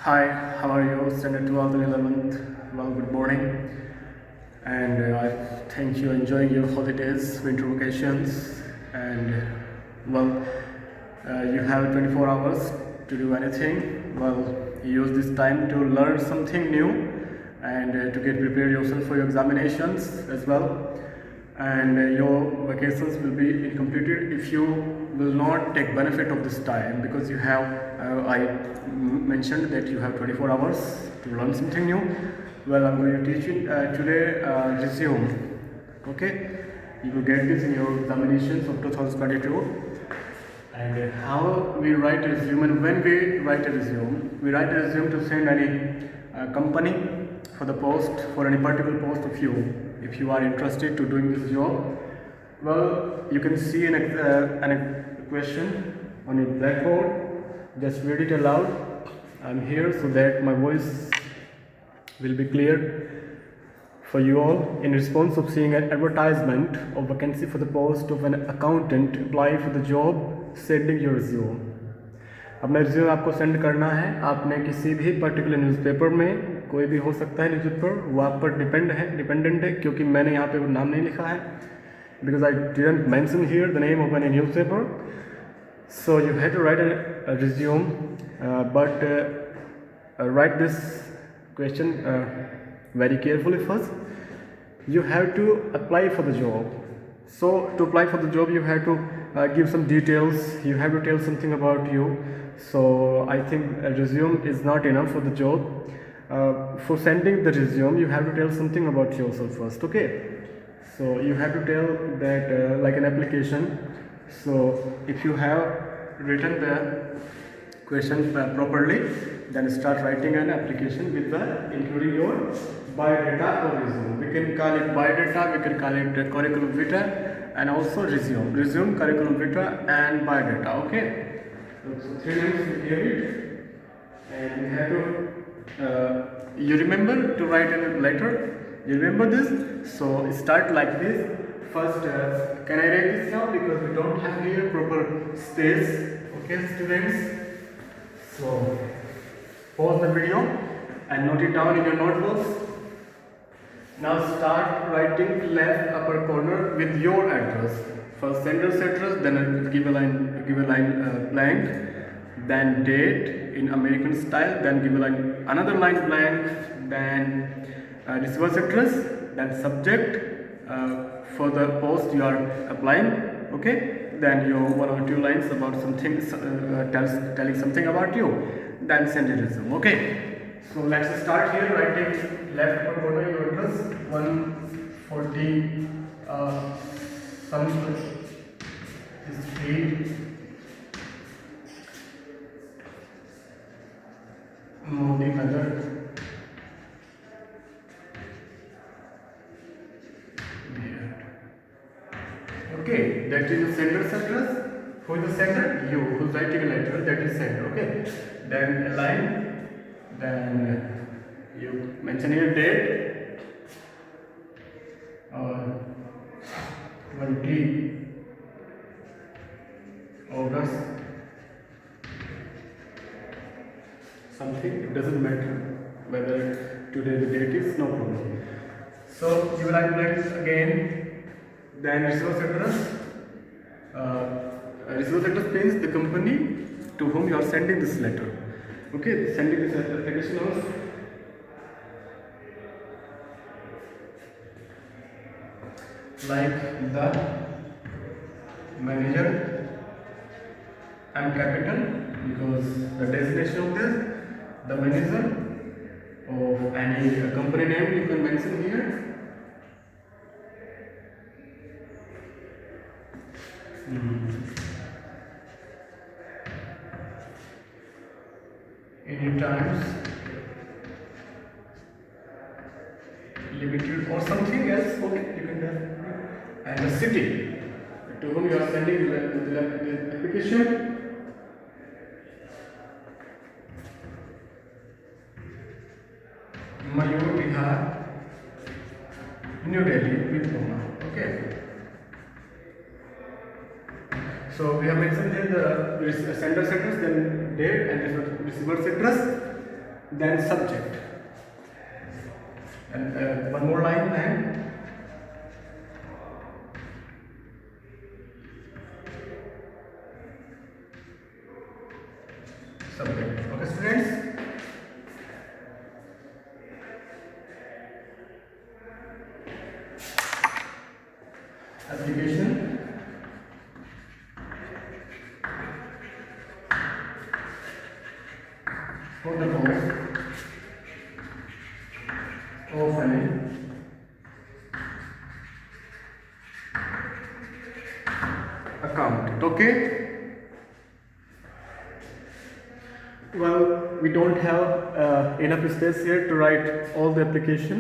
Hi, how are you? Standard 12th and 11th. Well, good morning. And I think you're enjoying your holidays, winter vacations, and you have 24 hours to do anything. Well, use this time to learn something new and to get prepared yourself for your examinations as well. And your vacations will be incompleted if you will not take benefit of this time, because you have mentioned that you have 24 hours to learn something new. Well, I'm going to teach you today resume. Okay, you will get this in your examinations of 2022. And how we write a resume, and when we write a resume to send any company for the post, for any particular post of you, if you are interested to doing this job. Well, you can see an question on your blackboard. Just read it aloud. I'm here so that my voice will be clear for you all. In response of seeing an advertisement of vacancy for the post of an accountant, apply for the job, sending your resume. अपना resume आपको send करना है. आपने किसी भी particular newspaper में, कोई भी हो सकता है न्यूज़पेपर, वो आप पर डिपेंडेंट है, क्योंकि मैंने यहाँ पे वो नाम नहीं लिखा है, because I didn't mention here the name of any newspaper. So you have to write a resume, but write this question very carefully first. You have to apply for the job. So to apply for the job, you have to give some details. You have to tell something about you. So I think a resume is not enough for the job. For sending the resume, you have to tell something about yourself first. Okay. So you have to tell that like an application. So if you have written the question properly, then start writing an application with including your biodata or resume. We can call it biodata, we can call it curriculum vitae, and also resume, curriculum vitae, and biodata. Okay, so 3 names we gave it, and you have to you remember to write in a letter. You remember this? So start like this. First, can I write this now, because we don't have here proper space. Okay, students. So pause the video and note it down in your notebooks. Now start writing left upper corner with your address. First sender's address, then give a line blank, then date in American style, then give another line blank, then receiver's address, then subject for the post you are applying. Okay, then your 1 or 2 lines about something, telling something about you, then send your resume. Okay, so let's start here. Writing left upper corner your address, 140 some street, Modi Nagar, okay, that is the sender's address. Who is the sender? You, who's writing a letter, that is sender. Okay, then a line, then you mention your date, 20 August, something, it doesn't matter whether today the date is, no problem. So you line blanks again. Then resource address. Resource address means the company to whom you are sending this letter. Okay, sending this application of like the manager, and capital, because the designation of this, the manager of any company name you can mention here. Any times limited or something else. Okay, you can do. And the city to whom you are sending the application. Mayur Bihar, New Delhi, Vidhoma. Okay. So we have mentioned here the sender's address, then date, and receiver's address. then subject. And one more line and subject. Okay, students. Application. For the course of an accountant. Okay. Well, we don't have enough space here to write all the application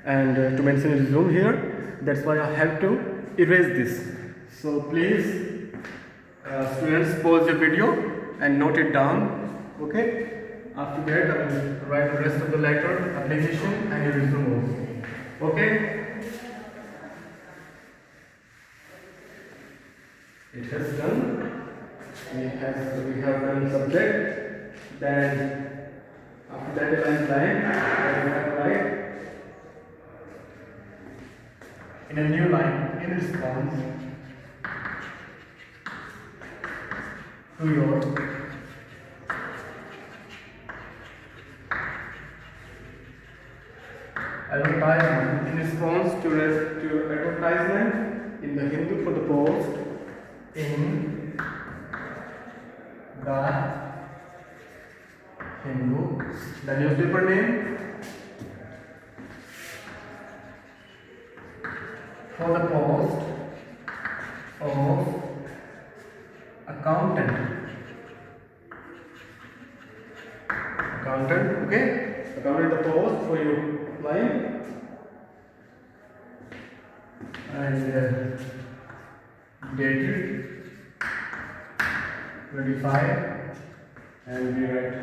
and to mention a resume here. That's why I have to erase this. So please, students, pause the video and note it down. Okay. After that, I will write the rest of the letter, application, and your resume also. Okay. It has done. We have done subject. Then after that is line, we have write in a new line in response to your advertisement. In response to advertisement in the Hindu for the post in the Hindu, the newspaper name for the post of accountant. Okay? Accountant the post for you applying and dated 25 and we write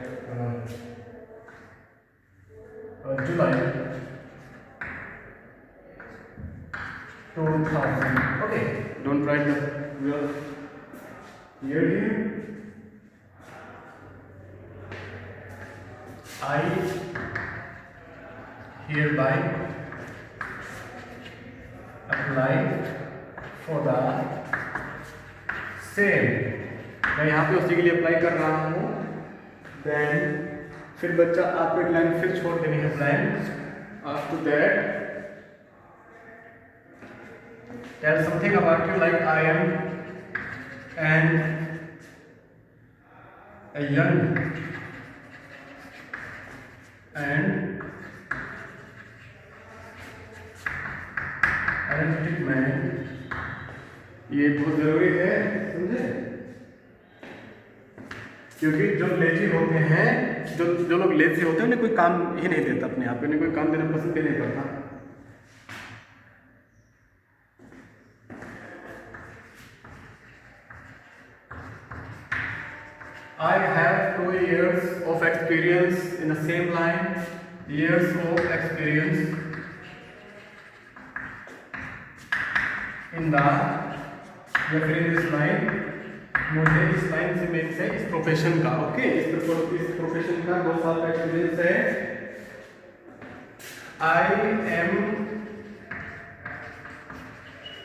July 2000. Okay, don't write the real year here. I hereby apply for the same. मैं यहाँ पे उसी के लिए apply कर रहा हूँ. Then फिर बच्चा आपको एक लाइन फिर छोड़ देनी है blank. After that, tell something about you, like I am a young and energetic man. ये बहुत जरूरी है, समझे? क्योंकि जो लेजी होते हैं, जो लोग लेजी होते हैं उन्हें कोई काम ही नहीं देता अपने आप, उन्हें कोई काम देना पसंद ही नहीं करता. I have 2 years of experience in the same line. Years of experience in the, या फिर in this line. मुझे इस लाइन से मेन से इस प्रोफेशन का, ओके, इस प्रोफेशन का 2 साल का एक्सपीरियंस है. I am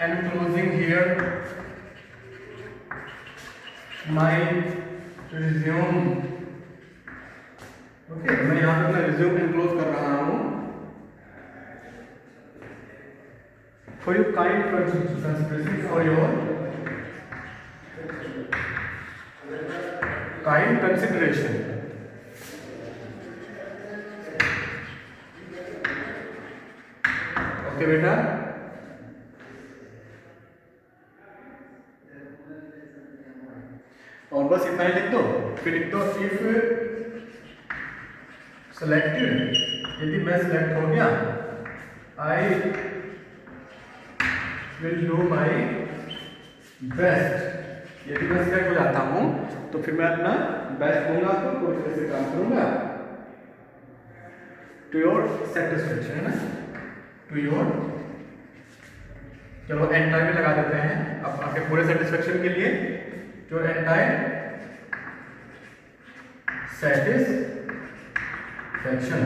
enclosing here my resume. Okay, मैं यहाँ पे अपना रिज्यूम एनक्लोज कर रहा हूँ. For your kind consideration, for your kind consideration. Okay बेटा, और बस इतना ही लिख दो. फिर लिख दो इफ सेलेक्टेड, यदि मैं सिलेक्ट हो गया, I will do my best. यदि मैं सिलेक्ट हो जाता हूँ तो फिर मैं अपना बेस्ट दूंगा, तो कोई तरह से काम करूंगा. टू योर सेटिस्फेक्शन, है ना, टू योर. चलो एंटायर में लगा देते हैं अब आपके पूरे सेटिस्फेक्शन के लिए. जो एंटायर सेटिस्फैक्शन सेक्शन।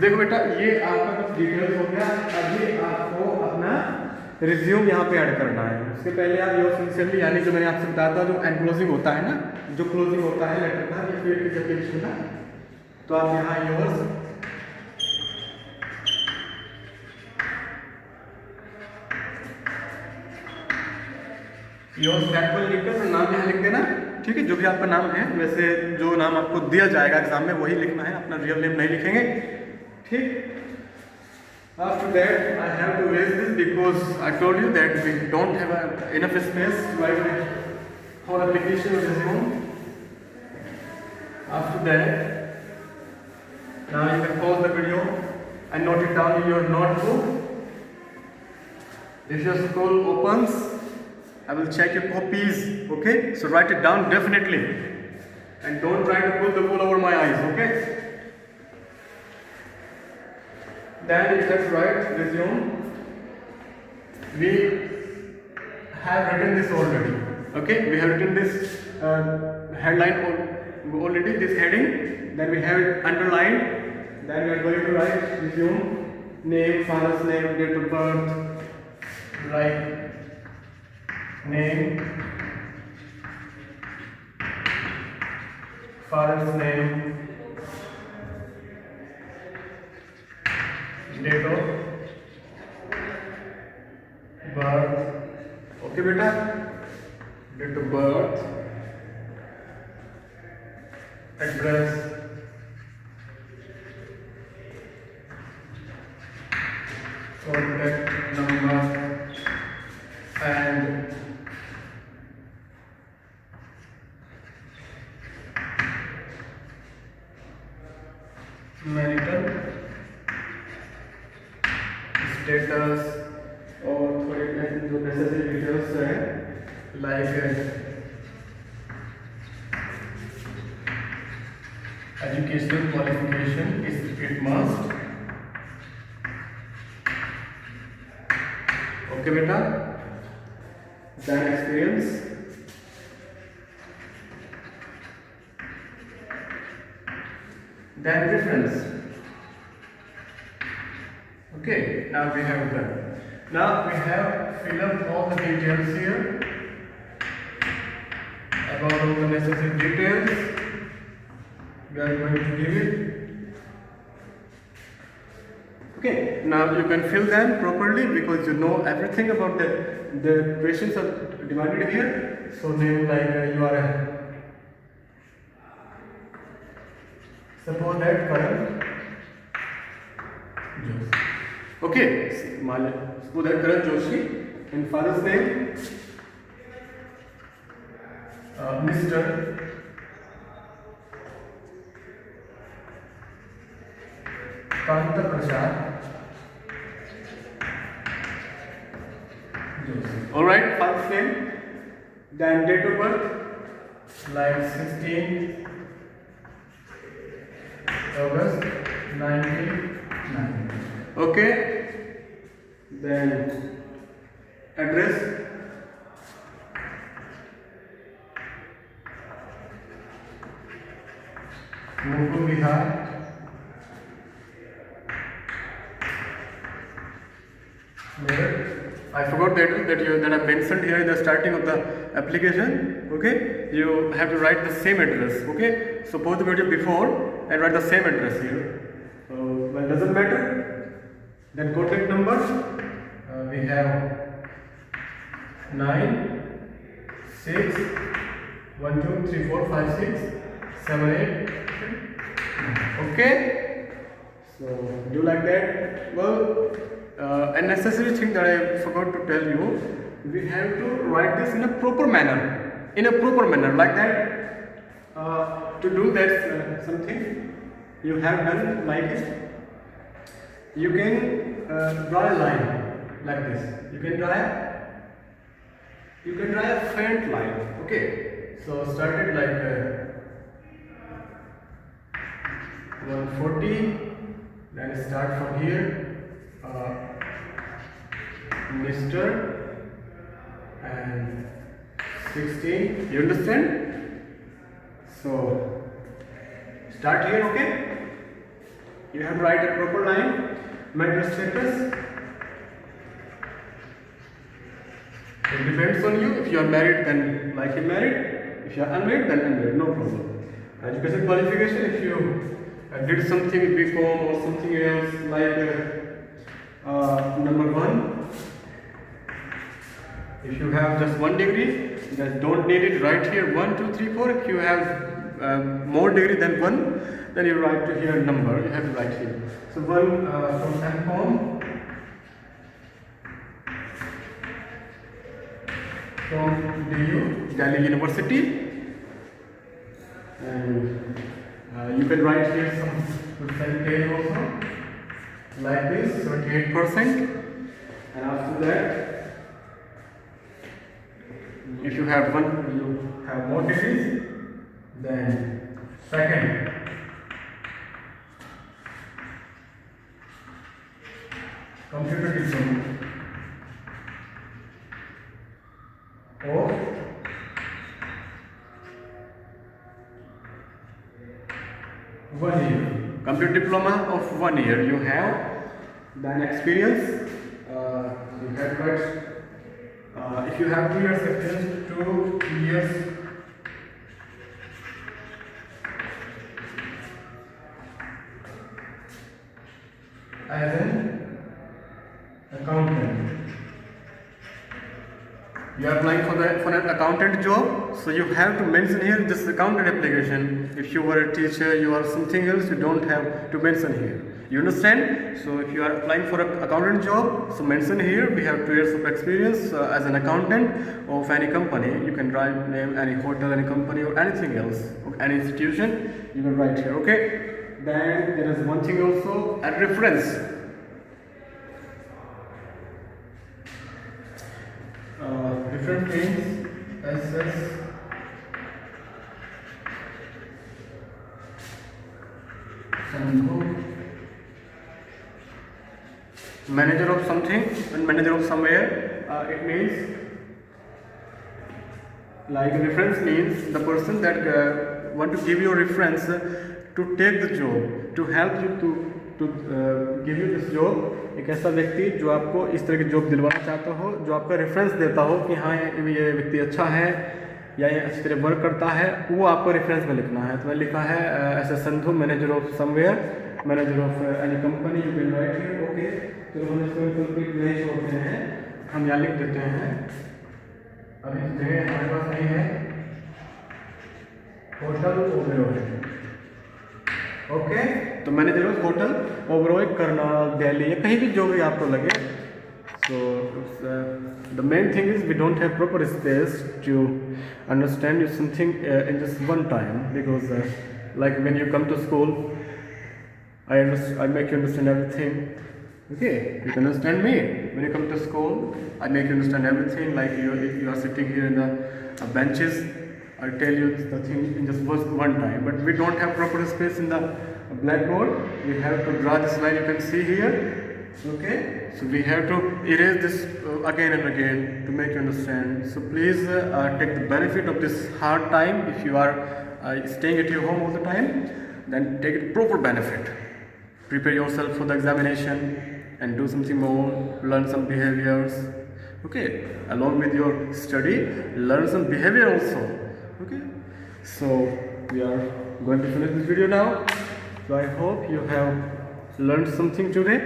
देखो बेटा ये आपका कुछ डिटेल्स हो गया। अभी आपको अपना रिज्यूम यहाँ पे ऐड करना है। उसके पहले आप योर सिंसियरली यानी जो मैंने आपसे बताया था जो एनक्लोजिंग होता है ना, जो क्लोजिंग होता है लेटर का या फिर किसी एप्लीकेशन का, तो आप यहाँ योर्स सैंपल लिखकर नाम यहाँ लिख देना, ठीक है। जो भी आपका नाम है, वैसे जो नाम आपको दिया जाएगा एग्जाम में वही लिखना है, अपना रियल नेम नहीं लिखेंगे, ठीक। After that, I have to erase this because I told you that we don't have enough space to write for application or resume. After that, now you can pause the video and note it down in your notebook. If your school opens, I will check your copies, okay? So write it down definitely. And don't try to pull the wool over my eyes, okay? Then you have to write resume. We have written this already, okay? We have written this headline already, this heading. Then we have it underlined. Then we are going to write resume, name, father's name, date of birth, write name, father's name, date of birth, okay beta, date of birth, address, contact number, and marital status और थोड़े जो necessary details है like educational qualification it must, okay बेटा। Then experience, then preference, okay. Now we have done. Now we have fill up all the details here about all the necessary details. We are going to give it. Okay. Now you can fill them properly because you know everything about the questions are divided here. So name like you are a, suppose that Karan. Okay, suppose that Karan Joshi, and father's name Mr. Kanta Prasad Joshi. Alright, father's name, then date of birth like 16 August 1990. Okay, then address, Mukul Bihar, I forgot that I mentioned here in the starting of the application. Okay, you have to write the same address. Okay, so pause the video before and write the same address here. Well, doesn't matter. Then contact number, we have 9 6 1 2 3 4 5 6 7 8. Okay, so do you like that? Well, a necessary thing that I forgot to tell you, we have to write this in a proper manner, like that. To do that something you have done like this. You can draw a line like this. You can draw a faint line. Okay, so start it like 140, then start from here, Mr. and 16. You understand? So start here, okay? You have to write a proper line. Marital status. It depends on you. If you are married, then likely married. If you are unmarried, then unmarried. No problem. Education qualification. If you did something BCom or something else like number 1. If you have just 1 degree, then don't need it. Write here 1, 2, 3, 4. If you have more degree than 1, then you write to here number. You have to write here. So 1 from MCom. From DU, Delhi University, and you can write here some percentage also, like this, 78%, and after that, if you have more degrees, then second, computer diploma. Or 1 year. Computer diploma of 1 year you have. Then experience, you have got, if you have 2 years experience, 2 years as an accountant. You are applying for an accountant job, so you have to mention here this accountant application. If you were a teacher, you are something else, you don't have to mention here. You understand? So if you are applying for an accountant job, so mention here we have 2 years of experience as an accountant of any company. You can write name any hotel, any company, or anything else, or any institution. You can write here. Okay. Then there is one thing also, a reference. Different names, SS, Sandhu, manager of something and manager of somewhere. It means, like reference means the person that want to give you a reference to take the job, to help you to give you this job. एक ऐसा व्यक्ति जो आपको इस तरह की job दिलवाना चाहता हो, जो आपका रेफरेंस देता हो कि हाँ ये व्यक्ति अच्छा है या ये अच्छी तरह वर्क करता है, वो आपको रेफरेंस में लिखना है. तो मैंने लिखा है ऐसे Sandhu manager of somewhere, manager of any company. You can write here. Okay, तो हम इसको कंप्लीट नहीं छोड़ते हैं, हम यहाँ लिख देते हैं. अभी जगह हमारे पास नहीं है. होटल ओबेरॉय. ओके, तो manager of hotel Oberoi, Karnal, Delhi, या कहीं भी जो भी आपको लगे. So the main thing is we don't have proper space to understand you something in just one time, because like when you come to school I make you understand everything. Okay, you can understand me. When you come to school, I make you understand everything. Like you are sitting here in the benches, I tell you the thing in just one time. But we don't have proper space in the blackboard. We have to draw this line. You can see here. Okay, so we have to erase this again and again to make you understand. So please take the benefit of this hard time. If you are staying at your home all the time, then take it proper benefit. Prepare yourself for the examination and do something more, learn some behaviors. Okay, along with your study, learn some behavior also. Okay, so we are going to finish this video now. So I hope you have learned something today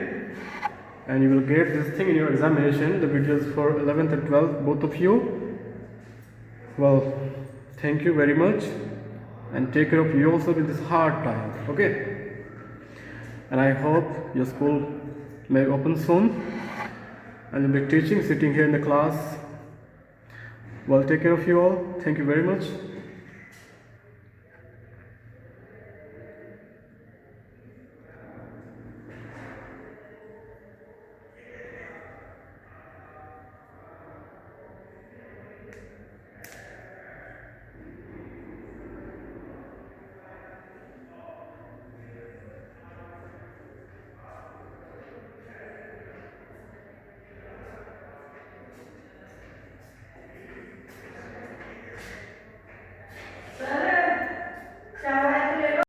and you will get this thing in your examination. The videos for 11th and 12th, both of you. Well, thank you very much and take care of yourself in this hard time. Okay, and I hope your school may open soon and you'll be teaching, sitting here in the class. Well, take care of you all. Thank you very much.